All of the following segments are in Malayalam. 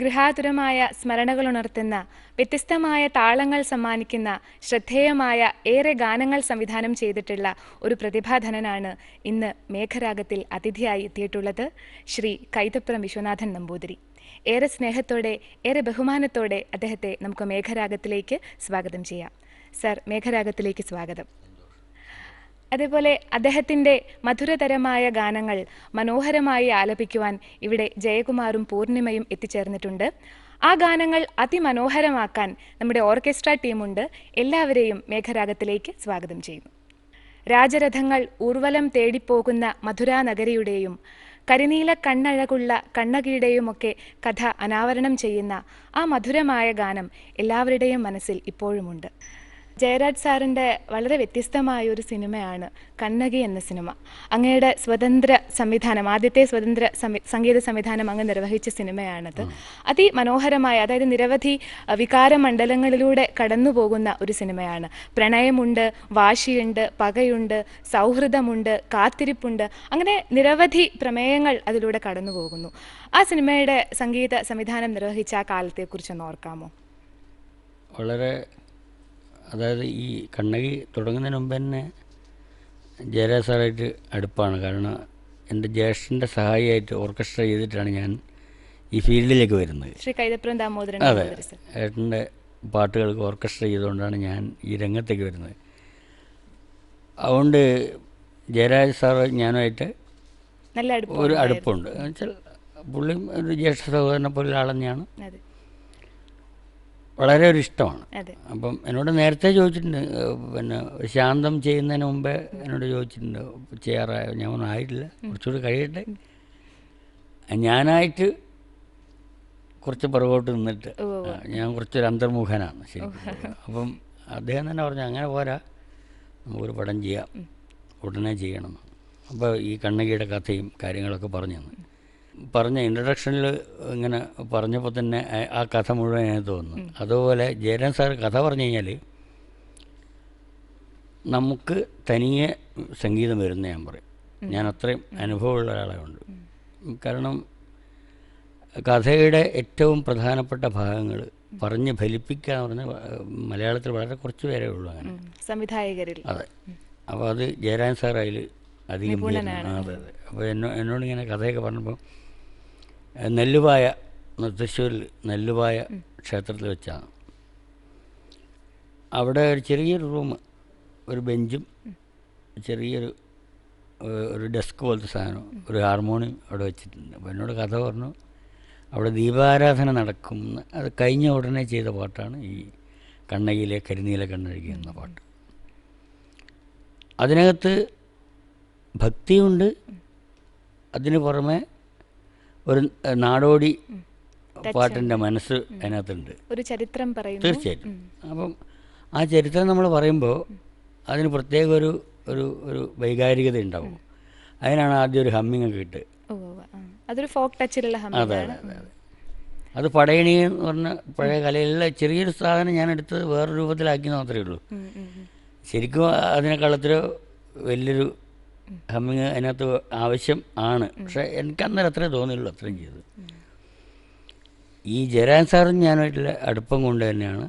ഗൃഹാതുരമായ സ്മരണകളുണർത്തുന്ന, വ്യത്യസ്തമായ താളങ്ങൾ സമ്മാനിക്കുന്ന, ശ്രദ്ധേയമായ ഏറെ ഗാനങ്ങൾ സംവിധാനം ചെയ്തിട്ടുള്ള ഒരു പ്രതിഭാധനനാണ് ഇന്ന് മേഘരാഗത്തിൽ അതിഥിയായി എത്തിയിട്ടുള്ളത് ശ്രീ കൈതപ്രം വിശ്വനാഥൻ നമ്പൂതിരി. ഏറെ സ്നേഹത്തോടെ, ഏറെ ബഹുമാനത്തോടെ അദ്ദേഹത്തെ നമുക്ക് മേഘരാഗത്തിലേക്ക് സ്വാഗതം ചെയ്യാം. സർ, മേഘരാഗത്തിലേക്ക് സ്വാഗതം. അതേപോലെ അദ്ദേഹത്തിൻ്റെ മധുരതരമായ ഗാനങ്ങൾ മനോഹരമായി ആലപിക്കുവാൻ ഇവിടെ ജയകുമാറും പൂർണിമയും എത്തിച്ചേർന്നിട്ടുണ്ട്. ആ ഗാനങ്ങൾ അതിമനോഹരമാക്കാൻ നമ്മുടെ ഓർക്കസ്ട്ര ടീമുണ്ട്. എല്ലാവരെയും മേഘരാഗത്തിലേക്ക് സ്വാഗതം ചെയ്യുന്നു. രാജരഥങ്ങൾ ഊർവലം തേടിപ്പോകുന്ന മധുരാ നഗരിയുടെയും കരിനീല കണ്ണഴകുള്ള കണ്ണകിയുടെയുമൊക്കെ കഥ അനാവരണം ചെയ്യുന്ന ആ മധുരമായ ഗാനം എല്ലാവരുടെയും മനസ്സിൽ ഇപ്പോഴുമുണ്ട്. ജയരാജ് സാറിൻ്റെ വളരെ വ്യത്യസ്തമായ ഒരു സിനിമയാണ് കണ്ണകി എന്ന സിനിമ. അങ്ങയുടെ സ്വതന്ത്ര സംവിധാനം, ആദ്യത്തെ സ്വതന്ത്ര സംഗീത സംവിധാനം അങ്ങ് നിർവഹിച്ച സിനിമയാണത്. അതിമനോഹരമായ, അതായത് നിരവധി വികാരമണ്ഡലങ്ങളിലൂടെ കടന്നു പോകുന്ന ഒരു സിനിമയാണ്. പ്രണയമുണ്ട്, വാശിയുണ്ട്, പകയുണ്ട്, സൗഹൃദമുണ്ട്, കാത്തിരിപ്പുണ്ട്, അങ്ങനെ നിരവധി പ്രമേയങ്ങൾ അതിലൂടെ കടന്നു പോകുന്നു. ആ സിനിമയുടെ സംഗീത സംവിധാനം നിർവഹിച്ച ആ കാലത്തെക്കുറിച്ചൊന്ന് ഓർക്കാമോ? വളരെ, അതായത് ഈ കണ്ണകി തുടങ്ങുന്നതിന് മുമ്പ് തന്നെ ജയരാജ് സാറായിട്ട് അടുപ്പാണ്. കാരണം എൻ്റെ ജ്യേഷ്ഠൻ്റെ സഹായിയായിട്ട് ഓർക്കസ്ട്ര ചെയ്തിട്ടാണ് ഞാൻ ഈ ഫീൽഡിലേക്ക് വരുന്നത്. ശ്രീ കൈതപ്രം ദാമോദരൻ. അതെ, ഏട്ടൻ്റെ പാട്ടുകൾക്ക് ഓർക്കസ്ട്ര ചെയ്തുകൊണ്ടാണ് ഞാൻ ഈ രംഗത്തേക്ക് വരുന്നത്. അതുകൊണ്ട് ജയരാജ് സാറ് ഞാനുമായിട്ട് ഒരു അടുപ്പുണ്ട്. എന്നുവെച്ചാൽ പുള്ളിയും ഒരു ജ്യേഷ്ഠ സഹോദരനെ പോലെ ആൾ തന്നെയാണ്. വളരെ ഒരു ഇഷ്ടമാണ്. അപ്പം എന്നോട് നേരത്തെ ചോദിച്ചിട്ടുണ്ട്, പിന്നെ ശാന്തം ചെയ്യുന്നതിന് മുമ്പേ എന്നോട് ചോദിച്ചിട്ടുണ്ട് ചെയ്യാറായോ. ഞാൻ ഒന്നും ആയിട്ടില്ല, കുറച്ചുകൂടി കഴിയട്ടെ. ഞാനായിട്ട് കുറച്ച് പുറകോട്ട് നിന്നിട്ട് ഞാൻ കുറച്ചൊരു അന്തർമുഖനാണ് ശരിക്കും. അപ്പം അദ്ദേഹം തന്നെ പറഞ്ഞു, അങ്ങനെ പോരാ, നമുക്കൊരു പടം ചെയ്യാം, ഉടനെ ചെയ്യണം. അപ്പോൾ ഈ കണ്ണകിയുടെ കഥയും കാര്യങ്ങളൊക്കെ പറഞ്ഞു തന്നു. പറഞ്ഞ ഇൻട്രഡക്ഷനിൽ ഇങ്ങനെ പറഞ്ഞപ്പോൾ തന്നെ ആ കഥ മുഴുവൻ എനിക്ക് തോന്നുന്നു. അതുപോലെ ജയരാജ് സാർ കഥ പറഞ്ഞു കഴിഞ്ഞാൽ നമുക്ക് തനിയെ സംഗീതം വരുന്ന ഞാൻ പറയും. ഞാൻ അത്രയും അനുഭവമുള്ള ഒരാളായുണ്ട്. കാരണം കഥയുടെ ഏറ്റവും പ്രധാനപ്പെട്ട ഭാഗങ്ങൾ പറഞ്ഞ് ഫലിപ്പിക്കുക എന്ന് പറഞ്ഞാൽ മലയാളത്തിൽ വളരെ കുറച്ച് പേരേ ഉള്ളൂ അങ്ങനെ സംവിധായകരിൽ. അതെ. അപ്പോൾ അത് ജയരാജ് സാർ അതിൽ അധികം. അതെ. അപ്പോൾ എന്നോടിങ്ങനെ കഥയൊക്കെ പറഞ്ഞപ്പോൾ നെല്ലുവായ, തൃശ്ശൂരിൽ നെല്ലുവായ ക്ഷേത്രത്തിൽ വെച്ചാണ്. അവിടെ ഒരു ചെറിയൊരു റൂം, ഒരു ബെഞ്ചും ചെറിയൊരു ഡെസ്ക് പോലത്തെ സാധനം, ഒരു ഹാർമോണിയം അവിടെ വെച്ചിട്ടുണ്ട്. അപ്പോൾ എന്നോട് കഥ പറഞ്ഞു, അവിടെ ദീപാരാധന നടക്കും. അത് കഴിഞ്ഞ ഉടനെ ചെയ്ത പാട്ടാണ് ഈ കണ്ണകിയിലെ കരിനീല കണ്ണഴകി എന്ന പാട്ട്. അതിനകത്ത് ഭക്തിയുണ്ട്, അതിന് പുറമെ ഒരു നാടോടി പാട്ടിൻ്റെ മനസ്സ് അതിനകത്തുണ്ട്, ഒരു ചരിത്രം പറയുന്നു. തീർച്ചയായിട്ടും. അപ്പം ആ ചരിത്രം നമ്മൾ പറയുമ്പോൾ അതിന് പ്രത്യേക ഒരു ഒരു ഒരു വൈകാരികത ഉണ്ടാവും. അതിനാണ് ആദ്യം ഒരു ഹമ്മിങ് ഒക്കെ ഇട്ട്. അതൊരു ഫോക്ക് ടച്ചിലുള്ള ഹമ്മിങ്. അതെ അതെ അതെ. അത് പടയണി എന്ന് പറഞ്ഞ പഴയ കലയിലെ ചെറിയൊരു സാധനം ഞാൻ എടുത്തത് വേറെ രൂപത്തിലാക്കി മാത്രമേ ഉള്ളൂ. ശരിക്കും അതിനെക്കാളത്തിലോ വലിയൊരു ഹമ്മിങ് അതിനകത്ത് ആവശ്യം ആണ്. പക്ഷേ എനിക്ക് അന്നേരം അത്രേ തോന്നിയുള്ളൂ, അത്രയും ചെയ്തു. ഈ ജയരാജ് സാറും ഞാനായിട്ടുള്ള അടുപ്പം കൊണ്ട് തന്നെയാണ്.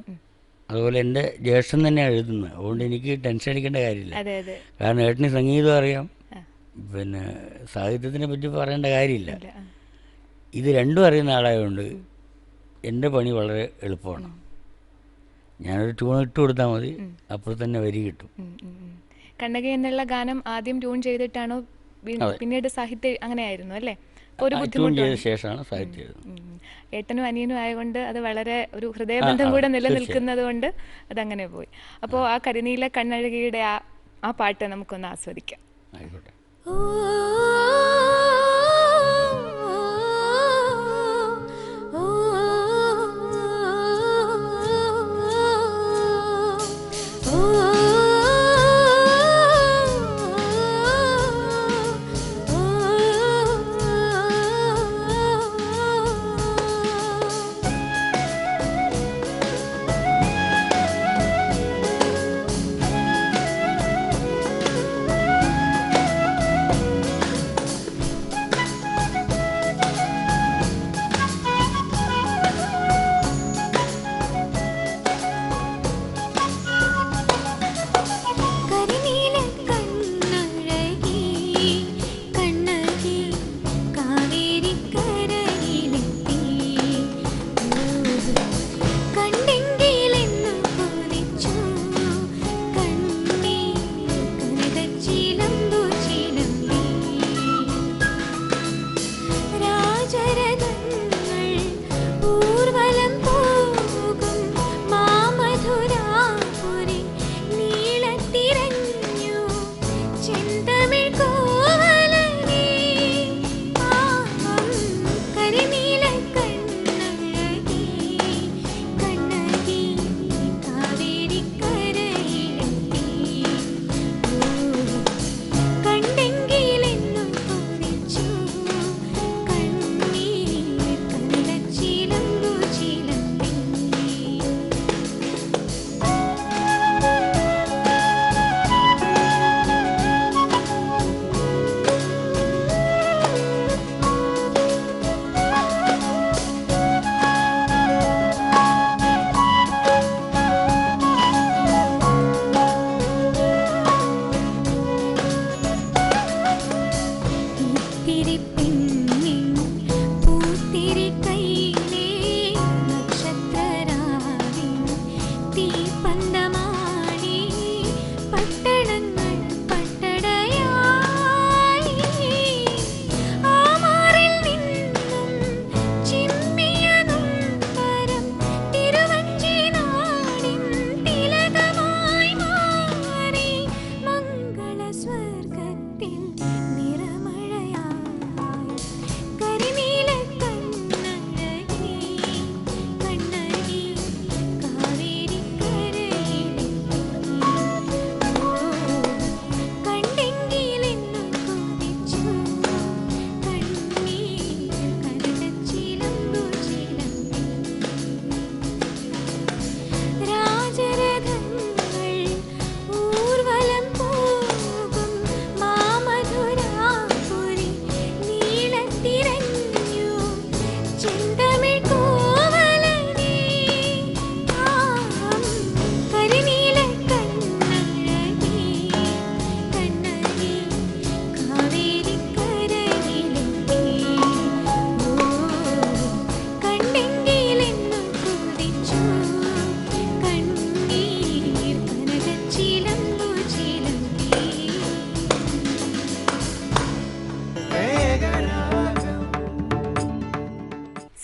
അതുപോലെ എൻ്റെ ജ്യേഷ്ഠൻ തന്നെയാണ് എഴുതുന്നത്. അതുകൊണ്ട് എനിക്ക് ടെൻഷൻ അടിക്കേണ്ട കാര്യമില്ല. കാരണം ഏട്ടന് സംഗീതം അറിയാം, പിന്നെ സാഹിത്യത്തിനെ പറ്റി പറയേണ്ട കാര്യമില്ല. ഇത് രണ്ടും അറിയുന്ന ആളായതുകൊണ്ട് എൻ്റെ പണി വളരെ എളുപ്പമാണ്. ഞാനൊരു ട്യൂൺ ഇട്ട് കൊടുത്താൽ മതി, അപ്പോൾ തന്നെ വരി കിട്ടും. കണ്ണകി എന്നുള്ള ഗാനം ആദ്യം ട്യൂൺ ചെയ്തിട്ടാണോ പിന്നീട് സാഹിത്യം അങ്ങനെയായിരുന്നു അല്ലേ? ഒരു ബുദ്ധിമുട്ട് ശേഷമാണ് സാഹിത്യം. ഏട്ടനും അനിയനും ആയതുകൊണ്ട് അത് വളരെ ഒരു ഹൃദയബന്ധം കൂടെ നിലനിൽക്കുന്നത് കൊണ്ട് അതങ്ങനെ പോയി. അപ്പോൾ ആ കരിനീല കണ്ണഴകിയുടെ ആ പാട്ട് നമുക്കൊന്ന് ആസ്വദിക്കാം. ആയിക്കോട്ടെ.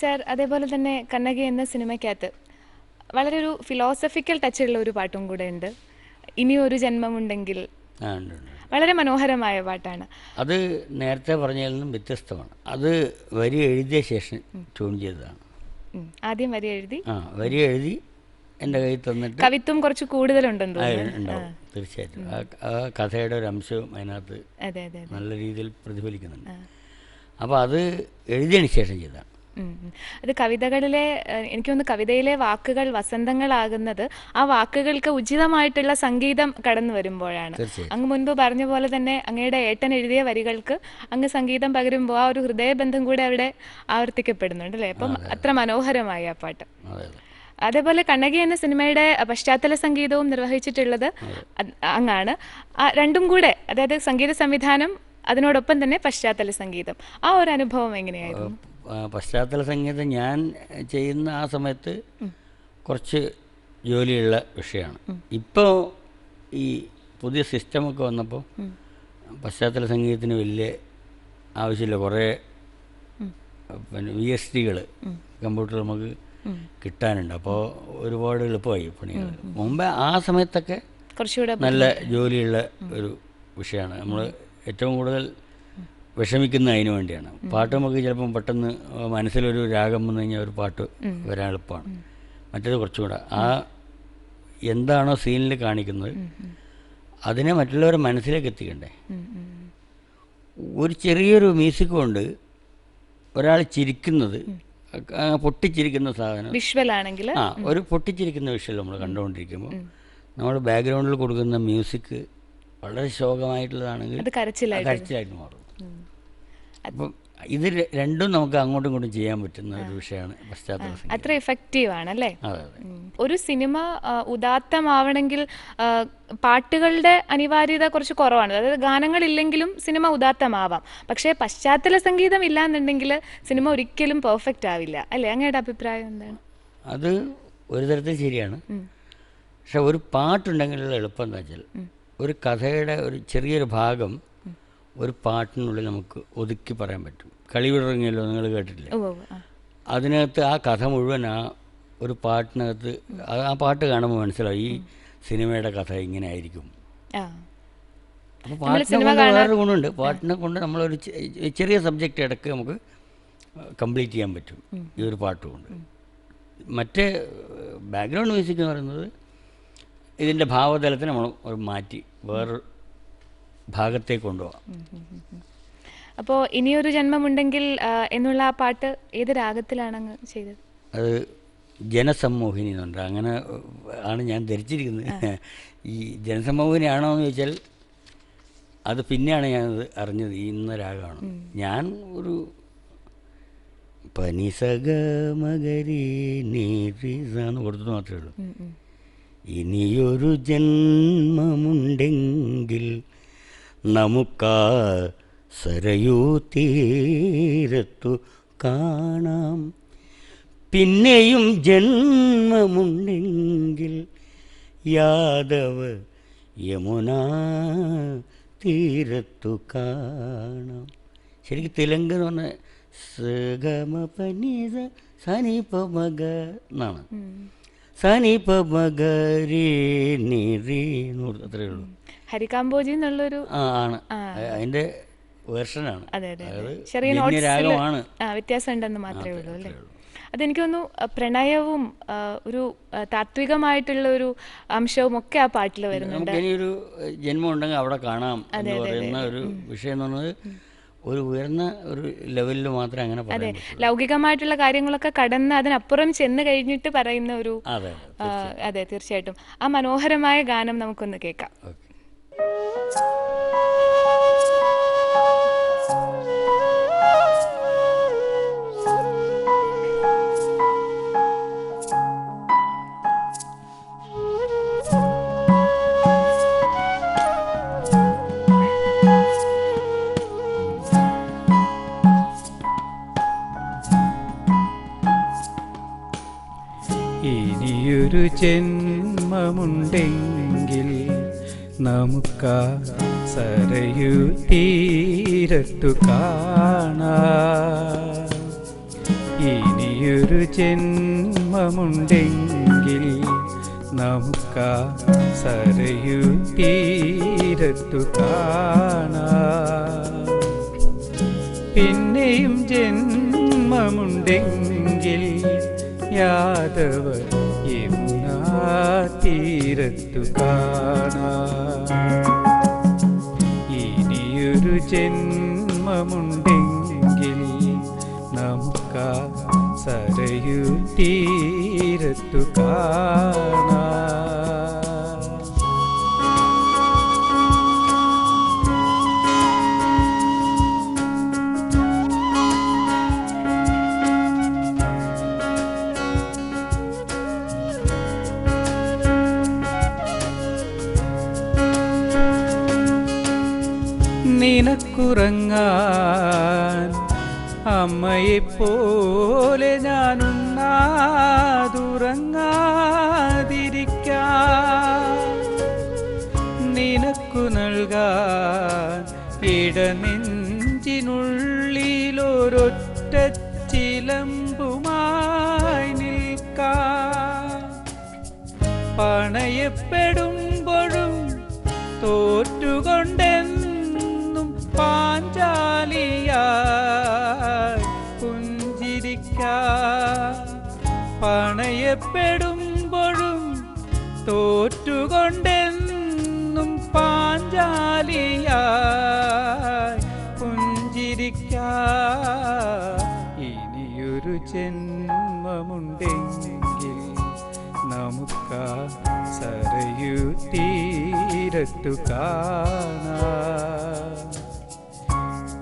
സർ, അതേപോലെ തന്നെ കണ്ണകി എന്ന സിനിമയ്ക്കകത്ത് വളരെ ഒരു ഫിലോസഫിക്കൽ ടച്ചുള്ള ഒരു പാട്ടും കൂടെ ഉണ്ട്, ഇനിയൊരു ജന്മമുണ്ടെങ്കിൽ. വളരെ മനോഹരമായ പാട്ടാണ് അത്. നേരത്തെ പറഞ്ഞതിൽ നിന്നും വ്യത്യസ്തമാണ്. അത് വരി എഴുതിയ ശേഷം ട്യൂൺ ചെയ്തതാണ്. ആദ്യം വരി എഴുതി വരി എഴുതി എൻ്റെ കയ്യിൽ തന്നിട്ട് കവിത്വം കുറച്ച് കൂടുതലുണ്ടെന്ന് ഉണ്ടാവും. തീർച്ചയായിട്ടും ആ കഥയുടെ ഒരു അംശവും അതിനകത്ത് നല്ല രീതിയിൽ പ്രതിഫലിക്കുന്നുണ്ട്. അപ്പോൾ അത് എഴുതിയതിന് ശേഷം ചെയ്തതാണ്. അത് കവിതകളിലെ, എനിക്ക് തോന്നുന്നു കവിതയിലെ വാക്കുകൾ വസന്തങ്ങളാകുന്നത് ആ വാക്കുകൾക്ക് ഉചിതമായിട്ടുള്ള സംഗീതം കടന്നു വരുമ്പോഴാണ്. അങ്ങ് മുൻപ് പറഞ്ഞ പോലെ തന്നെ അങ്ങയുടെ ഏട്ടൻ എഴുതിയ വരികൾക്ക് അങ്ങ് സംഗീതം പകരുമ്പോൾ ആ ഒരു ഹൃദയബന്ധം കൂടെ അവിടെ ആവർത്തിക്കപ്പെടുന്നുണ്ട് അല്ലേ? അപ്പം അത്ര മനോഹരമായി ആ പാട്ട്. അതേപോലെ കണ്ണകി എന്ന സിനിമയുടെ പശ്ചാത്തല സംഗീതവും നിർവഹിച്ചിട്ടുള്ളത് അങ്ങാണ്. രണ്ടും കൂടെ, അതായത് സംഗീത സംവിധാനം അതിനോടൊപ്പം തന്നെ പശ്ചാത്തല സംഗീതം, ആ ഒരു അനുഭവം എങ്ങനെയായിരുന്നു? പശ്ചാത്തല സംഗീതം ഞാൻ ചെയ്യുന്ന ആ സമയത്ത് കുറച്ച് ജോലിയുള്ള വിഷയമാണ്. ഇപ്പോൾ ഈ പുതിയ സിസ്റ്റമൊക്കെ വന്നപ്പോൾ പശ്ചാത്തല സംഗീതത്തിന് വലിയ ആവശ്യമില്ല. കുറേ പിന്നെ VST-കൾ കമ്പ്യൂട്ടറിൽ നമുക്ക് കിട്ടാനുണ്ട്. അപ്പോൾ ഒരുപാട് എളുപ്പമായി പണികൾ. മുമ്പ് ആ സമയത്തൊക്കെ കുറച്ചുകൂടെ നല്ല ജോലിയുള്ള ഒരു വിഷയമാണ്. നമ്മൾ ഏറ്റവും കൂടുതൽ വിഷമിക്കുന്ന അതിനു വേണ്ടിയാണ്. പാട്ട് നമുക്ക് ചിലപ്പം പെട്ടെന്ന് മനസ്സിലൊരു രാഗം വന്നു കഴിഞ്ഞാൽ ഒരു പാട്ട് വരാൻ എളുപ്പമാണ്. മറ്റേത് കുറച്ചും കൂടെ ആ എന്താണോ സീനിൽ കാണിക്കുന്നത് അതിനെ മറ്റുള്ളവരെ മനസ്സിലേക്ക് എത്തിക്കണ്ടേ. ഒരു ചെറിയൊരു മ്യൂസിക് കൊണ്ട് ഒരാൾ ചിരിക്കുന്നത്, പൊട്ടിച്ചിരിക്കുന്ന സാധനം വിഷ്വലാണെങ്കിൽ, ഒരു പൊട്ടിച്ചിരിക്കുന്ന വിഷ്വൽ നമ്മൾ കണ്ടുകൊണ്ടിരിക്കുമ്പോൾ നമ്മൾ ബാക്ക്ഗ്രൗണ്ടിൽ കൊടുക്കുന്ന മ്യൂസിക് വളരെ ശോകമായിട്ടുള്ളതാണെങ്കിൽ അത് കരച്ചിലായിട്ട് മാറും. അപ്പം ഇത് രണ്ടും നമുക്ക് അങ്ങോട്ടും ഇങ്ങോട്ടും ചെയ്യാൻ പറ്റുന്ന ഒരു വിഷയമാണ് പശ്ചാത്തല സംഗീതം. അത്ര എഫക്റ്റീവ് ആണല്ലേ? ഒരു സിനിമ ഉദാത്തമാവണമെങ്കിൽ പാട്ടുകളുടെ അനിവാര്യത കുറച്ച് കുറവാണ്. അതായത് ഗാനങ്ങളില്ലെങ്കിലും സിനിമ ഉദാത്തമാവാം. പക്ഷേ പശ്ചാത്തല സംഗീതം ഇല്ലാന്നുണ്ടെങ്കിൽ സിനിമ ഒരിക്കലും പെർഫെക്റ്റ് ആവില്ല അല്ലേ? അങ്ങയുടെ അഭിപ്രായം എന്താണ്? അത് ഒരു തരത്തിൽ ശരിയാണ്. പക്ഷെ ഒരു പാട്ടുണ്ടെങ്കിലുള്ള എളുപ്പം എന്താ വെച്ചാൽ ഒരു കഥയുടെ ഒരു ചെറിയൊരു ഭാഗം ഒരു പാട്ടിനുള്ളിൽ നമുക്ക് ഒതുക്കി പറയാൻ പറ്റും. കളിവിടറങ്ങിയല്ലോ, നിങ്ങൾ കേട്ടിട്ടില്ലേ? അതിനകത്ത് ആ കഥ മുഴുവൻ ആ ഒരു പാട്ടിനകത്ത്, ആ പാട്ട് കാണുമ്പോൾ മനസ്സിലാവും ഈ സിനിമയുടെ കഥ ഇങ്ങനെ ആയിരിക്കും. അപ്പോൾ പാട്ടിനെ കൊണ്ട് വേറൊരു ഗുണമുണ്ട്. പാട്ടിനെ കൊണ്ട് നമ്മളൊരു ചെറിയ സബ്ജക്റ്റ് ഇടയ്ക്ക് നമുക്ക് കംപ്ലീറ്റ് ചെയ്യാൻ പറ്റും ഈ ഒരു പാട്ട് കൊണ്ട്. മറ്റേ ബാക്ക്ഗ്രൗണ്ട് മ്യൂസിക് എന്ന് പറയുന്നത് ഇതിൻ്റെ ഭാവതലത്തിന് നമ്മൾ ഒരു മാറ്റി വേറൊരു ഭാഗത്തേക്ക് കൊണ്ടുപോകാം. അപ്പോൾ ഇനിയൊരു ജന്മമുണ്ടെങ്കിൽ എന്നുള്ള ആ പാട്ട് ഏത് രാഗത്തിലാണ് അങ്ങ് ചെയ്തത്? അത് ജനസമ്മോഹിനി എന്നുണ്ട്. അങ്ങനെ ആണ് ഞാൻ ധരിച്ചിരിക്കുന്നത്. ഈ ജനസമ്മോഹിനി ആണോ എന്ന് ചോദിച്ചാൽ അത് പിന്നെയാണ് ഞാനത് അറിഞ്ഞത് ഇന്ന രാഗമാണ്. ഞാൻ ഒരു പനിസഗ മകരി നീന്ന് കൊടുത്തത് മാത്രമേ ഉള്ളൂ. ഇനിയൊരു ജന്മമുണ്ടെങ്കിൽ നമുക്കാ സരയൂ തീരത്തു കാണാം. പിന്നെയും ജന്മമുണ്ടെങ്കിൽ യാദവ യമുനാ തീരത്തു കാണാം. ശരിക്കും തെലുങ്ക് എന്ന് പറഞ്ഞാൽ സഗമ പനിത സനിപമഗ എന്നാണ്. സനിപമഗരി അത്രയേ ഉള്ളൂ. ഹരികാംബോജി എന്നുള്ളൊരു ആണ് അതിൻ്റെ വേർഷനാണ്. അതെ അതെ, ചെറിയ രാഗമാണ്, വ്യത്യാസം ഉണ്ടെന്ന് മാത്രമേ ഉള്ളൂ അല്ലേ. അതെനിക്ക് തോന്നുന്നു പ്രണയവും ഒരു താത്വികമായിട്ടുള്ള ഒരു അംശവും ഒക്കെ ആ പാട്ടിൽ വരുന്നുണ്ട്. ഇനിയൊരു ജന്മം ഉണ്ടെങ്കിൽ അവിടെ കാണാം എന്ന് പറയുന്ന ഒരു വിഷയം എന്ന് പറഞ്ഞത് ഒരു ഉയർന്ന ഒരു ലെവലിൽ മാത്രമേ അങ്ങനെ പറയാൻ പറ്റൂ. ലൗകികമായിട്ടുള്ള കാര്യങ്ങളൊക്കെ കടന്ന് അതിനപ്പുറം ചെന്ന് കഴിഞ്ഞിട്ട് പറയുന്ന ഒരു അതെ തീർച്ചയായിട്ടും. ആ മനോഹരമായ ഗാനം നമുക്കൊന്ന് കേൾക്കാം. ഇനിയൊരു ജന്മമുണ്ടെങ്കിൽ നമുക്കാ സരയൂ തീരത്തു കാണാം. ഇനിയൊരു ജന്മമുണ്ടെങ്കിൽ നമുക്കാ സരയൂ തീരത്തു കാണാം. പിന്നെയും ജന്മമുണ്ടെങ്കിൽ യാദവ യമുനാ തീരത്തു കാണാം. ഇനിയൊരു ജന്മമുണ്ടെങ്കിൽ നമുക്കാ സരയൂ തീരത്തു കാണാം. നിനക്കുറങ്ങാൻ അമ്മയെപ്പോലെ ഞാനുണ്ണാതുറങ്ങാതിരിക്കാം. നിനക്കു നൽകാൻ ഇടനെഞ്ചിനുള്ളിലൊരൊറ്റ ചിലമ്പുമായി നിൽക്കാം. പണയപ്പെടുമ്പോഴും തോറ്റുകൊണ്ടെന്നും പാഞ്ചാലിയായി പുഞ്ചിരിക്കാം. പണയപ്പെടുമ്പോഴും തോറ്റുകൊണ്ടെന്നും പാഞ്ചാലിയായി പുഞ്ചിരിക്കാം. ഇനിയൊരു ജന്മമുണ്ടെങ്കിൽ നമുക്കാ സരയൂ തീരത്തു കാണാം.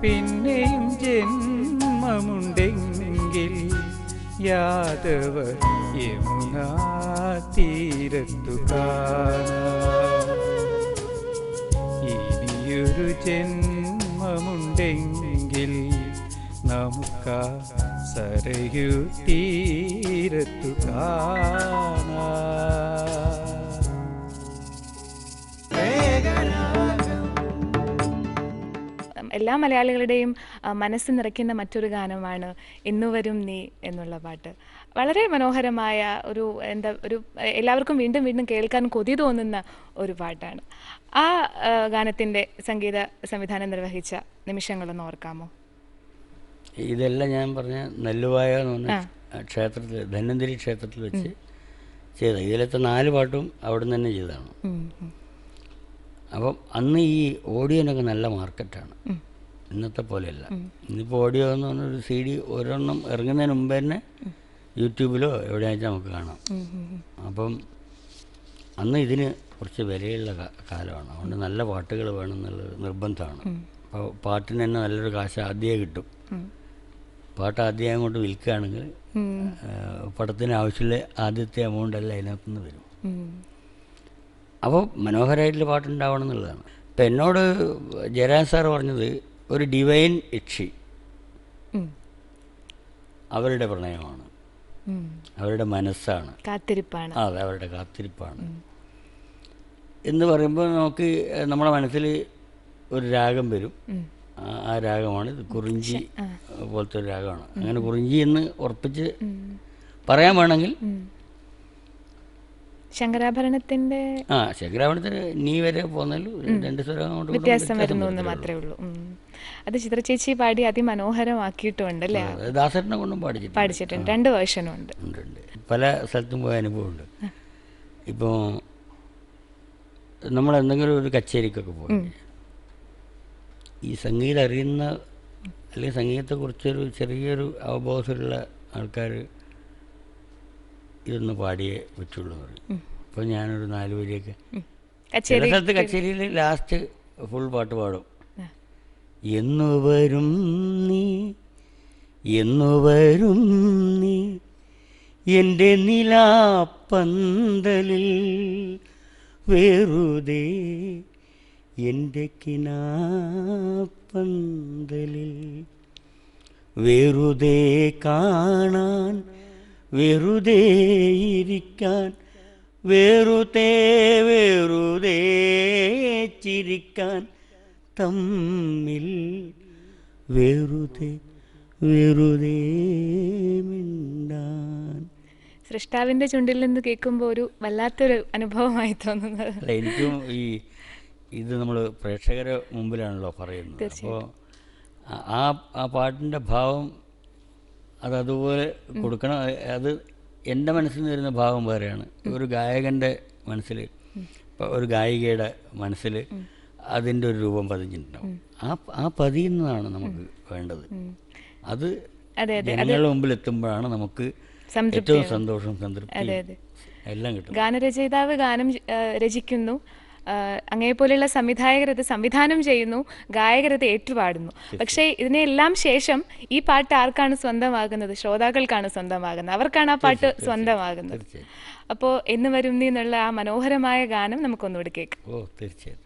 പിന്നെയും ജന്മമുണ്ടെങ്കിൽ യാദവ യമുനാ തീരത്തു കാണാം. ഇനിയൊരു ജന്മമുണ്ടെങ്കിൽ നമുക്കാ സരയൂ തീരത്തു കാണാം. എല്ലാ മലയാളികളുടെയും മനസ്സ് നിറയ്ക്കുന്ന മറ്റൊരു ഗാനമാണ് ഇന്നുവരും നീ എന്നുള്ള പാട്ട്. വളരെ മനോഹരമായ ഒരു എല്ലാവർക്കും വീണ്ടും വീണ്ടും കേൾക്കാൻ കൊതി തോന്നുന്ന ഒരു പാട്ടാണ്. ആ ഗാനത്തിൻ്റെ സംഗീത സംവിധാനം നിർവഹിച്ച നിമിഷങ്ങളൊന്ന് ഓർക്കാമോ? ഇതെല്ലാം ഞാൻ പറഞ്ഞ നെല്ലുവായ എന്ന് പറഞ്ഞ ക്ഷേത്രത്തിൽ, ധന്വന്തരി ക്ഷേത്രത്തിൽ വെച്ച് ചെയ്ത ഇതിലത്തെ 4 പാട്ടും അവിടെ നിന്ന് തന്നെ ചെയ്തതാണ്. അപ്പം അന്ന് ഈ ഓഡിയോനൊക്കെ നല്ല മാർക്കറ്റാണ്, ഇന്നത്തെ പോലെയല്ല. ഇന്നിപ്പോൾ ഓഡിയോ എന്ന് പറഞ്ഞൊരു CD ഒരെണ്ണം ഇറങ്ങുന്നതിന് മുമ്പ് തന്നെ യൂട്യൂബിലോ എവിടെയാച്ചാൽ നമുക്ക് കാണാം. അപ്പം അന്ന് ഇതിന് കുറച്ച് വിലയുള്ള കാലമാണ്. അതുകൊണ്ട് നല്ല പാട്ടുകൾ വേണമെന്നുള്ളത് നിർബന്ധമാണ്. അപ്പോൾ പാട്ടിന് തന്നെ നല്ലൊരു കാശ് ആദ്യമേ കിട്ടും. പാട്ട് ആദ്യം അങ്ങോട്ട് വിൽക്കുകയാണെങ്കിൽ പടത്തിന് ആവശ്യമുള്ള ആദ്യത്തെ എമൗണ്ട് എല്ലാം അതിനകത്തുനിന്ന് വരും. അപ്പോൾ മനോഹരമായിട്ടുള്ള പാട്ടുണ്ടാവണം എന്നുള്ളതാണ്. ഇപ്പം എന്നോട് ജയരാജ് സാർ പറഞ്ഞത് ഒരു ഡിവൈൻ യക്ഷി, ഉം. അവരുടെ പ്രണയമാണ്, ഉം. അവരുടെ മനസ്സാണ്, കാത്തിരിപ്പാണ്. അതെ, അവരുടെ കാത്തിരിപ്പാണ് എന്ന് പറയുമ്പോൾ നമുക്ക് നമ്മുടെ മനസ്സിൽ ഒരു രാഗം വരും. ആ രാഗമാണ് ഇത്, കുറിഞ്ചി പോലത്തെ ഒരു രാഗമാണ്. അങ്ങനെ കുറിഞ്ചി എന്ന് ഉറപ്പിച്ച് പറയാൻ വേണമെങ്കിൽ ശങ്കരാഭരണത്തിന്റെ ശങ്കരാഭരണത്തിന് നീ വരെ പോന്നല്ലോ, 2 സ്വരം അങ്ങോട്ട് വ്യത്യാസം വരുന്നു എന്ന് മാത്രമേ ഉള്ളൂ. അത് ചിത്രചേച്ചി പാടി അതിമനോഹരമാക്കിയിട്ടുമുണ്ട് അല്ലേ? ദാസേട്ടനെ കൊണ്ടും പാടിച്ചിട്ടുണ്ട്. 2 വേർഷനും ഉണ്ട്. പല സ്ഥലത്തും പോയ അനുഭവമുണ്ട്. ഇപ്പോൾ നമ്മൾ എന്തെങ്കിലും ഒരു കച്ചേരിക്കൊക്കെ പോയി ഈ സംഗീതം അറിയുന്ന അല്ലെങ്കിൽ സംഗീതത്തെക്കുറിച്ചൊരു ചെറിയൊരു അവബോധമുള്ള ആൾക്കാർ ഇതൊന്ന് പാടിയേ പറ്റുള്ളൂ എന്ന് പറയും. അപ്പോൾ ഞാനൊരു 4 വരിയൊക്കെ ചില സ്ഥലത്ത് കച്ചേരിയിൽ ലാസ്റ്റ് ഫുൾ പാട്ട് പാടും. എന്നു വരും നീ, എന്നു വരും നീ എൻ്റെ നിലാപ്പന്തലിൽ, വെറുതെ എൻ്റെ കിനാപ്പന്തലിൽ, വെറുതെ കാണാൻ, വെറുതെ ഇരിക്കാൻ, വെറുതെ വെറുതെ ചിരിക്കാൻ, തമ്മിൽ വെറുതെ വെറുതെ മിണ്ടാൻ. സൃഷ്ടാവിന്റെ ചുണ്ടിൽ നിന്ന് കേൾക്കുമ്പോൾ ഒരു വല്ലാത്തൊരു അനുഭവമായി തോന്നുന്നത്. അല്ല, എനിക്കും ഇത് നമ്മൾ പ്രേക്ഷകരെ മുമ്പിലാണല്ലോ പറയുന്നത്. അപ്പോൾ ആ പാട്ടിൻ്റെ ഭാവം അതുപോലെ കൊടുക്കണം. അത് എൻ്റെ മനസ്സിൽ നിന്ന് വരുന്ന ഭാവം വേറെയാണ്, ഒരു ഗായകൻ്റെ മനസ്സിൽ, ഇപ്പോൾ ഒരു ഗായികയുടെ മനസ്സിൽ അതിൻ്റെ ഒരു രൂപം പതിഞ്ഞിട്ടുണ്ടാവും. ആ പതിയുന്നതാണ് നമുക്ക് വേണ്ടത്. അത് ജനങ്ങളുടെ മുമ്പിൽ എത്തുമ്പോഴാണ് നമുക്ക് ഏറ്റവും സന്തോഷം, സംതൃപ്തി എല്ലാം കിട്ടും. ഗാനരചയിതാവ് ഗാനം രചിക്കുന്നു, അങ്ങേപോലെയുള്ള സംവിധായകർ അത് സംവിധാനം ചെയ്യുന്നു, ഗായകരത് ഏറ്റുപാടുന്നു. പക്ഷേ ഇതിനെല്ലാം ശേഷം ഈ പാട്ട് ആർക്കാണ് സ്വന്തമാകുന്നത്? ശ്രോതാക്കൾക്കാണ് സ്വന്തമാകുന്നത്, അവർക്കാണ് ആ പാട്ട് സ്വന്തമാകുന്നത്. അപ്പോൾ എന്ന് വരും നീ എന്നുള്ള ആ മനോഹരമായ ഗാനം നമുക്കൊന്നുകൂടി കേൾക്കാം. ഓ, തീർച്ചയായും.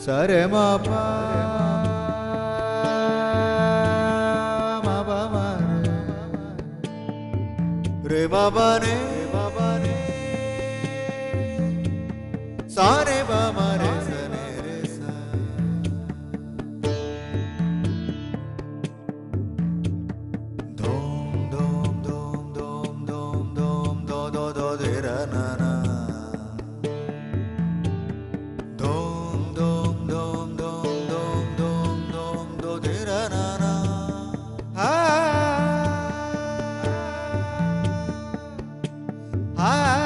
Sare ma pa ma ba ma re ma ba ne sa re ba ma re sa ne re sa dom dom dom dom dom dom do do do de ra na na Ah